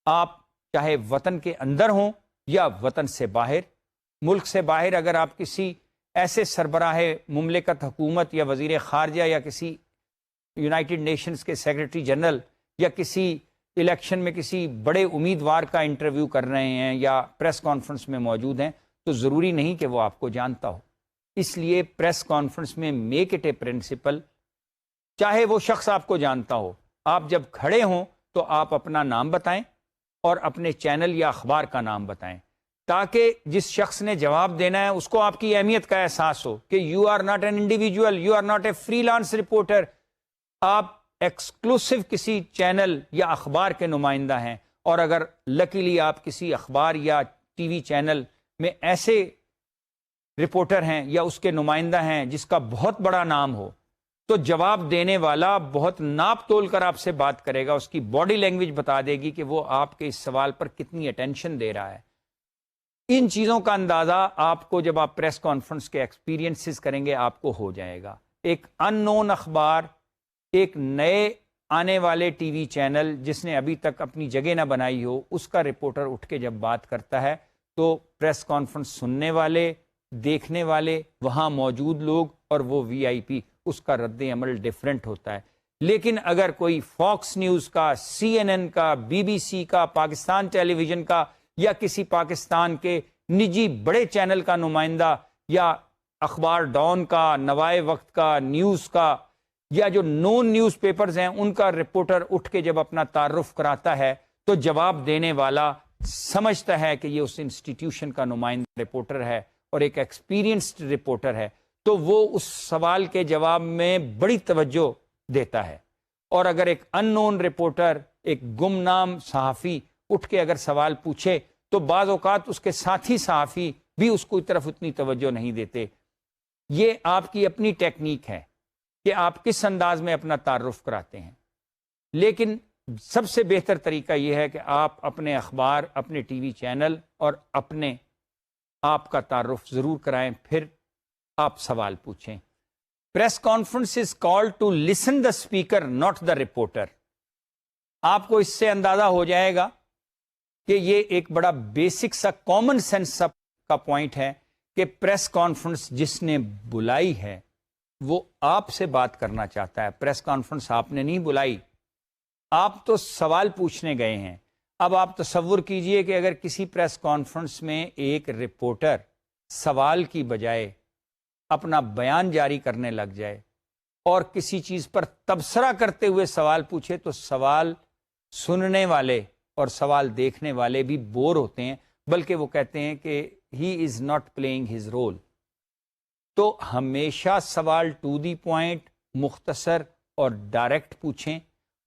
Speaker 1: آپ چاہے وطن کے اندر ہوں یا وطن سے باہر، ملک سے باہر، اگر آپ کسی ایسے سربراہ مملکت، حکومت یا وزیر خارجہ یا کسی یونائٹڈ نیشنز کے سیکرٹری جنرل یا کسی الیکشن میں کسی بڑے امیدوار کا انٹرویو کر رہے ہیں یا پریس کانفرنس میں موجود ہیں تو ضروری نہیں کہ وہ آپ کو جانتا ہو۔ اس لیے پریس کانفرنس میں میک اٹ اے پرنسپل، چاہے وہ شخص آپ کو جانتا ہو، آپ جب کھڑے ہوں تو آپ اپنا نام بتائیں اور اپنے چینل یا اخبار کا نام بتائیں، تاکہ جس شخص نے جواب دینا ہے اس کو آپ کی اہمیت کا احساس ہو کہ you are not an individual, you are not a freelance reporter, آپ ایکسکلوسو کسی چینل یا اخبار کے نمائندہ ہیں۔ اور اگر لکیلی آپ کسی اخبار یا ٹی وی چینل میں ایسے رپورٹر ہیں یا اس کے نمائندہ ہیں جس کا بہت بڑا نام ہو، تو جواب دینے والا بہت ناپ تول کر آپ سے بات کرے گا، اس کی باڈی لینگویج بتا دے گی کہ وہ آپ کے اس سوال پر کتنی اٹینشن دے رہا ہے۔ ان چیزوں کا اندازہ آپ کو جب آپ پریس کانفرنس کے ایکسپیرینسز کریں گے آپ کو ہو جائے گا۔ ایک ان نون اخبار، ایک نئے آنے والے ٹی وی چینل جس نے ابھی تک اپنی جگہ نہ بنائی ہو، اس کا رپورٹر اٹھ کے جب بات کرتا ہے تو پریس کانفرنس سننے والے، دیکھنے والے، وہاں موجود لوگ اور وہ وی آئی پی، اس کا رد عمل ڈیفرنٹ ہوتا ہے۔ لیکن اگر کوئی فاکس نیوز کا، سی این این کا، بی بی سی کا، پاکستان ٹیلی ویژن کا یا کسی پاکستان کے نجی بڑے چینل کا نمائندہ یا اخبار ڈان کا، نوائے وقت کا، نیوز کا یا جو نون نیوز پیپرز ہیں ان کا رپورٹر اٹھ کے جب اپنا تعارف کراتا ہے تو جواب دینے والا سمجھتا ہے کہ یہ اس انسٹیٹیوشن کا نمائندہ رپورٹر ہے اور ایک ایکسپیرینسڈ رپورٹر ہے، تو وہ اس سوال کے جواب میں بڑی توجہ دیتا ہے۔ اور اگر ایک ان نون رپورٹر، ایک گمنام صحافی اٹھ کے اگر سوال پوچھے تو بعض اوقات اس کے ساتھی صحافی بھی اس کو طرف اتنی توجہ نہیں دیتے۔ یہ آپ کی اپنی ٹیکنیک ہے کہ آپ کس انداز میں اپنا تعارف کراتے ہیں، لیکن سب سے بہتر طریقہ یہ ہے کہ آپ اپنے اخبار، اپنے ٹی وی چینل اور اپنے آپ کا تعارف ضرور کرائیں، پھر آپ سوال پوچھیں۔ Press conference is called to listen the speaker not the reporter. آپ کو اس سے اندازہ ہو جائے گا کہ یہ ایک بڑا بیسک سا کامن سینس کا پوائنٹ ہے کہ پریس کانفرنس جس نے بلائی ہے وہ آپ سے بات کرنا چاہتا ہے۔ پریس کانفرنس آپ نے نہیں بلائی، آپ تو سوال پوچھنے گئے ہیں۔ اب آپ تصور کیجئے کہ اگر کسی پریس کانفرنس میں ایک رپورٹر سوال کی بجائے اپنا بیان جاری کرنے لگ جائے اور کسی چیز پر تبصرہ کرتے ہوئے سوال پوچھے تو سوال سننے والے اور سوال دیکھنے والے بھی بور ہوتے ہیں، بلکہ وہ کہتے ہیں کہ he is not playing his role. تو ہمیشہ سوال ٹو دی پوائنٹ، مختصر اور ڈائریکٹ پوچھیں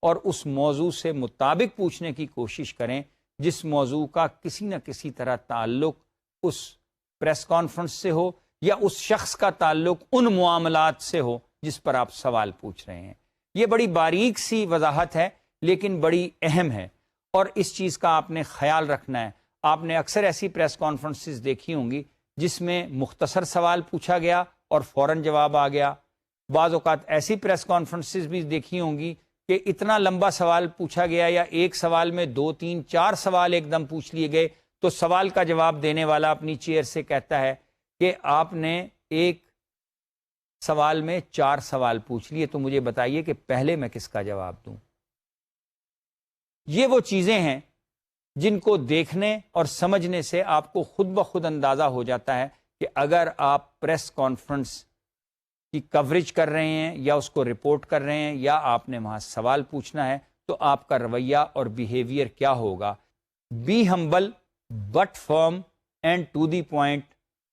Speaker 1: اور اس موضوع سے مطابق پوچھنے کی کوشش کریں جس موضوع کا کسی نہ کسی طرح تعلق اس پریس کانفرنس سے ہو یا اس شخص کا تعلق ان معاملات سے ہو جس پر آپ سوال پوچھ رہے ہیں۔ یہ بڑی باریک سی وضاحت ہے لیکن بڑی اہم ہے، اور اس چیز کا آپ نے خیال رکھنا ہے۔ آپ نے اکثر ایسی پریس کانفرنسز دیکھی ہوں گی جس میں مختصر سوال پوچھا گیا اور فوراً جواب آ گیا۔ بعض اوقات ایسی پریس کانفرنسز بھی دیکھی ہوں گی کہ اتنا لمبا سوال پوچھا گیا یا ایک سوال میں 2 3 4 سوال ایک دم پوچھ لیے گئے تو سوال کا جواب دینے والا اپنی چیئر سے کہتا ہے کہ آپ نے ایک سوال میں 4 سوال پوچھ لیے، تو مجھے بتائیے کہ پہلے میں کس کا جواب دوں۔ یہ وہ چیزیں ہیں جن کو دیکھنے اور سمجھنے سے آپ کو خود بخود اندازہ ہو جاتا ہے کہ اگر آپ پریس کانفرنس کی کوریج کر رہے ہیں یا اس کو رپورٹ کر رہے ہیں یا آپ نے وہاں سوال پوچھنا ہے تو آپ کا رویہ اور بیہیویئر کیا ہوگا۔ Be humble but firm and to the point.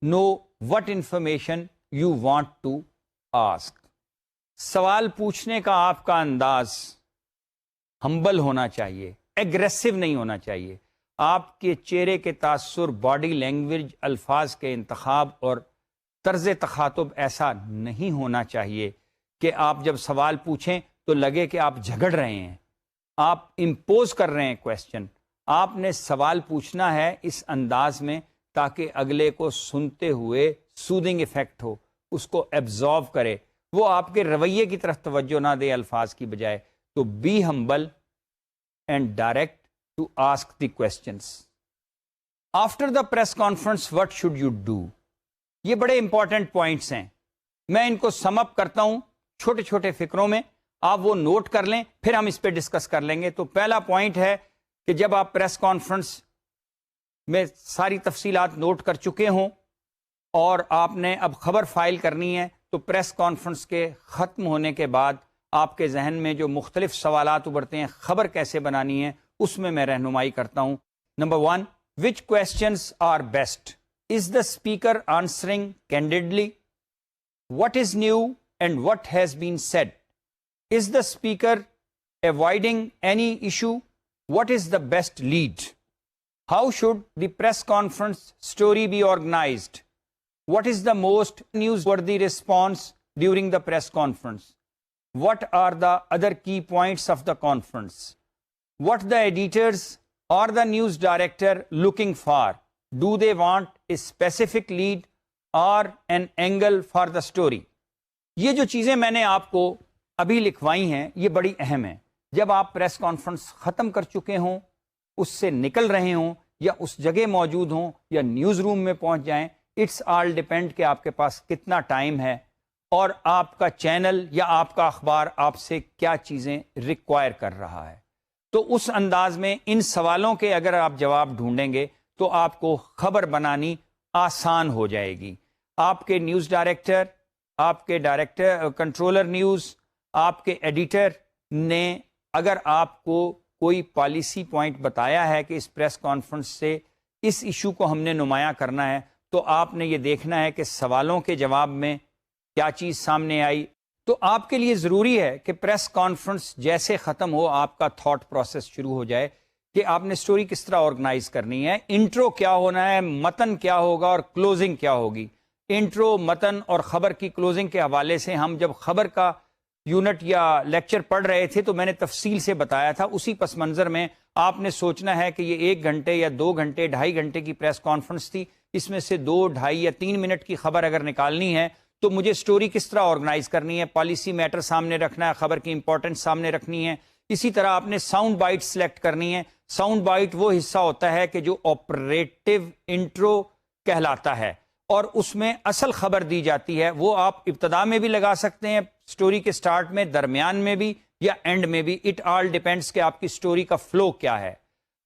Speaker 1: Know what information you want to ask. سوال پوچھنے کا آپ کا انداز ہمبل ہونا چاہیے, ایگریسو نہیں ہونا چاہیے. آپ کے چہرے کے تاثر, باڈی لینگویج, الفاظ کے انتخاب اور طرز تخاطب ایسا نہیں ہونا چاہیے کہ آپ جب سوال پوچھیں تو لگے کہ آپ جھگڑ رہے ہیں, آپ امپوز کر رہے ہیں کویسچن. آپ نے سوال پوچھنا ہے اس انداز میں تاکہ اگلے کو سنتے ہوئے سودنگ ایفیکٹ ہو, اس کو ایبزارو کرے, وہ آپ کے رویے کی طرف توجہ نہ دے الفاظ کی بجائے. تو be humble and direct to ask the questions. After the press conference what should you do? یہ بڑے امپورٹنٹ پوائنٹس ہیں, میں ان کو سم اپ کرتا ہوں چھوٹے چھوٹے فکروں میں, آپ وہ نوٹ کر لیں, پھر ہم اس پہ ڈسکس کر لیں گے. تو پہلا پوائنٹ ہے کہ جب آپ پریس کانفرنس میں ساری تفصیلات نوٹ کر چکے ہوں اور آپ نے اب خبر فائل کرنی ہے, تو پریس کانفرنس کے ختم ہونے کے بعد آپ کے ذہن میں جو مختلف سوالات ابھرتے ہیں خبر کیسے بنانی ہے, اس میں رہنمائی کرتا ہوں. Number 1, which questions are best? Is the speaker answering candidly? What is new and what has been said? Is the speaker avoiding any issue? What is the best lead? How should the press conference story be organized? What is the most newsworthy response during the press conference? What are the other key points of the conference? What the editors or the news director looking for? Do they want a specific lead or an angle for the story? یہ جو چیزیں میں نے آپ کو ابھی لکھوائی ہیں یہ بڑی اہم ہیں. جب آپ پریس کانفرنس ختم کر چکے ہوں, اس سے نکل رہے ہوں, یا اس جگہ موجود ہوں, یا نیوز روم میں پہنچ جائیں, اٹس آل ڈیپینڈ کہ آپ کے پاس کتنا ٹائم ہے اور آپ کا چینل یا آپ کا اخبار آپ سے کیا چیزیں ریکوائر کر رہا ہے. تو اس انداز میں ان سوالوں کے اگر آپ جواب ڈھونڈیں گے تو آپ کو خبر بنانی آسان ہو جائے گی. آپ کے نیوز ڈائریکٹر, آپ کے ڈائریکٹر کنٹرولر نیوز, آپ کے ایڈیٹر نے اگر آپ کو کوئی پالیسی پوائنٹ بتایا ہے کہ اس پریس کانفرنس سے اس ایشو کو ہم نے نمایاں کرنا ہے, تو آپ نے یہ دیکھنا ہے کہ سوالوں کے جواب میں کیا چیز سامنے آئی. تو آپ کے لیے ضروری ہے کہ پریس کانفرنس جیسے ختم ہو آپ کا تھاٹ پروسیس شروع ہو جائے کہ آپ نے سٹوری کس طرح آرگنائز کرنی ہے, انٹرو کیا ہونا ہے, متن کیا ہوگا اور کلوزنگ کیا ہوگی. انٹرو, متن اور خبر کی کلوزنگ کے حوالے سے ہم جب خبر کا یونٹ یا لیکچر پڑھ رہے تھے تو میں نے تفصیل سے بتایا تھا. اسی پس منظر میں آپ نے سوچنا ہے کہ یہ 1 گھنٹے یا 2 گھنٹے 2.5 گھنٹے کی پریس کانفرنس تھی, اس میں سے 2, 2.5 یا 3 منٹ کی خبر اگر نکالنی ہے تو مجھے سٹوری کس طرح آرگنائز کرنی ہے, پالیسی میٹر سامنے رکھنا ہے, خبر کی امپورٹنس سامنے رکھنی ہے. اسی طرح آپ نے ساؤنڈ بائٹ سلیکٹ کرنی ہے. ساؤنڈ بائٹ وہ حصہ ہوتا ہے کہ جو آپریٹو انٹرو کہلاتا ہے اور اس میں اصل خبر دی جاتی ہے. وہ آپ ابتدا میں بھی لگا سکتے ہیں, سٹوری کے سٹارٹ میں, درمیان میں بھی یا اینڈ میں بھی. اٹ آل ڈیپینڈس کہ آپ کی سٹوری کا فلو کیا ہے.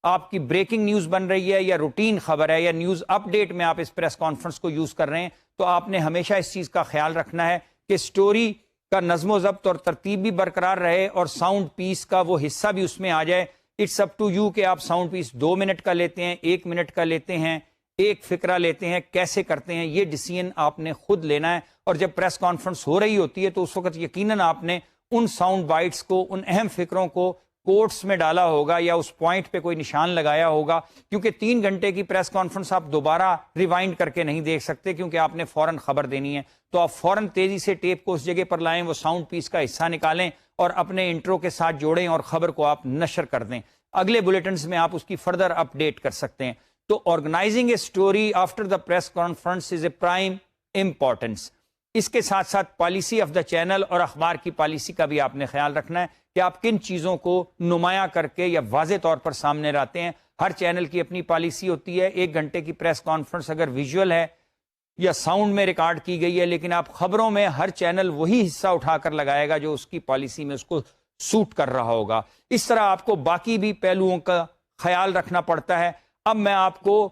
Speaker 1: آپ کی بریکنگ نیوز بن رہی ہے یا روٹین خبر ہے یا نیوز اپ ڈیٹ میں آپ اس پریس کانفرنس کو یوز کر رہے ہیں, تو آپ نے ہمیشہ اس چیز کا خیال رکھنا ہے کہ سٹوری کا نظم و ضبط اور ترتیب بھی برقرار رہے اور ساؤنڈ پیس کا وہ حصہ بھی اس میں آ جائے. اٹس اپ ٹو یو کہ آپ ساؤنڈ پیس 2 منٹ کا لیتے ہیں, 1 منٹ کا لیتے ہیں, ایک فقرہ لیتے ہیں, کیسے کرتے ہیں, یہ ڈیسیژن آپ نے خود لینا ہے. اور جب پریس کانفرنس ہو رہی ہوتی ہے تو اس وقت یقیناً آپ نے ان ساؤنڈ بائٹس کو, ان اہم فکروں کو کوٹس میں ڈالا ہوگا یا اس پوائنٹ پہ کوئی نشان لگایا ہوگا, کیونکہ 3 گھنٹے کی پریس کانفرنس آپ دوبارہ ریوائنڈ کر کے نہیں دیکھ سکتے کیونکہ آپ نے فوراً خبر دینی ہے. تو آپ فوراً تیزی سے ٹیپ کو اس جگہ پر لائیں, وہ ساؤنڈ پیس کا حصہ نکالیں اور اپنے انٹرو کے ساتھ جوڑیں اور خبر کو آپ نشر کر دیں. اگلے بلیٹنز میں آپ اس کی فردر اپ ڈیٹ کر سکتے ہیں. تو organising a story after the press conference is a prime importance. اس کے ساتھ ساتھ پالیسی آف دا چینل اور اخبار کی پالیسی کا بھی آپ نے خیال رکھنا ہے کہ آپ کن چیزوں کو نمایاں کر کے یا واضح طور پر سامنے لاتے ہیں. ہر چینل کی اپنی پالیسی ہوتی ہے. 1 گھنٹے کی پریس کانفرنس اگر ویژول ہے یا ساؤنڈ میں ریکارڈ کی گئی ہے, لیکن آپ خبروں میں ہر چینل وہی حصہ اٹھا کر لگائے گا جو اس کی پالیسی میں اس کو سوٹ کر رہا ہوگا. اس طرح آپ کو باقی بھی پہلوؤں کا خیال رکھنا پڑتا ہے. اب میں آپ کو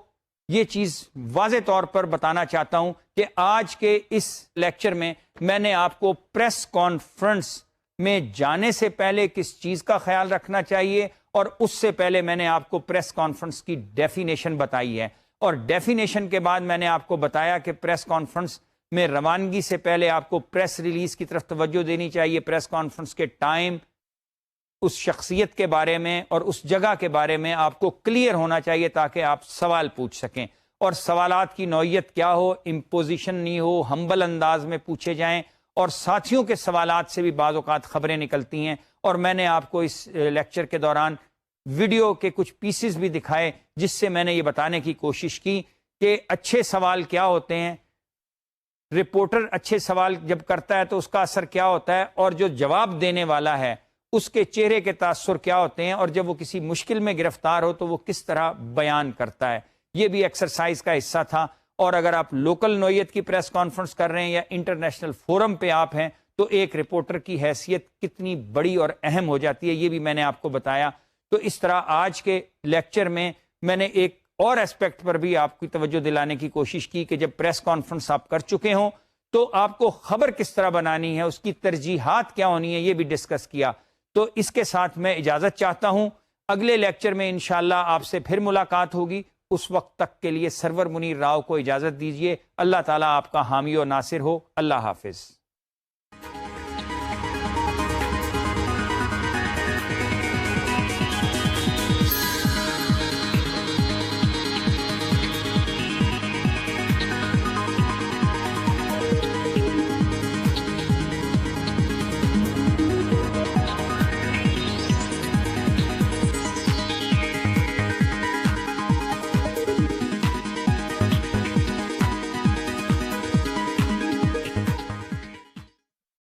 Speaker 1: یہ چیز واضح طور پر بتانا چاہتا ہوں کہ آج کے اس لیکچر میں نے آپ کو پریس کانفرنس میں جانے سے پہلے کس چیز کا خیال رکھنا چاہیے اور اس سے پہلے میں نے آپ کو پریس کانفرنس کی ڈیفینیشن بتائی ہے، اور ڈیفینیشن کے بعد میں نے آپ کو بتایا کہ پریس کانفرنس میں روانگی سے پہلے آپ کو پریس ریلیز کی طرف توجہ دینی چاہیے، پریس کانفرنس کے ٹائم، اس شخصیت کے بارے میں اور اس جگہ کے بارے میں آپ کو کلیئر ہونا چاہیے تاکہ آپ سوال پوچھ سکیں، اور سوالات کی نوعیت کیا ہو، امپوزیشن نہیں ہو، ہمبل انداز میں پوچھے جائیں، اور ساتھیوں کے سوالات سے بھی بعض اوقات خبریں نکلتی ہیں، اور میں نے آپ کو اس لیکچر کے دوران ویڈیو کے کچھ پیسز بھی دکھائے جس سے میں نے یہ بتانے کی کوشش کی کہ اچھے سوال کیا ہوتے ہیں، رپورٹر اچھے سوال جب کرتا ہے تو اس کا اثر کیا ہوتا ہے، اور جو جواب دینے والا ہے اس کے چہرے کے تاثر کیا ہوتے ہیں، اور جب وہ کسی مشکل میں گرفتار ہو تو وہ کس طرح بیان کرتا ہے۔ یہ بھی ایکسرسائز کا حصہ تھا، اور اگر آپ لوکل نوعیت کی پریس کانفرنس کر رہے ہیں یا انٹرنیشنل فورم پہ آپ ہیں تو ایک رپورٹر کی حیثیت کتنی بڑی اور اہم ہو جاتی ہے، یہ بھی میں نے آپ کو بتایا۔ تو اس طرح آج کے لیکچر میں نے ایک اور اسپیکٹ پر بھی آپ کی توجہ دلانے کی کوشش کی کہ جب پریس کانفرنس آپ کر چکے ہوں تو آپ کو خبر کس طرح بنانی ہے، اس کی ترجیحات کیا ہونی ہے، یہ بھی ڈسکس کیا۔ تو اس کے ساتھ میں اجازت چاہتا ہوں، اگلے لیکچر میں انشاءاللہ آپ سے پھر ملاقات ہوگی، اس وقت تک کے لیے سرور منیر راؤ کو اجازت دیجیے۔ اللہ تعالیٰ آپ کا حامی و ناصر ہو۔ اللہ حافظ۔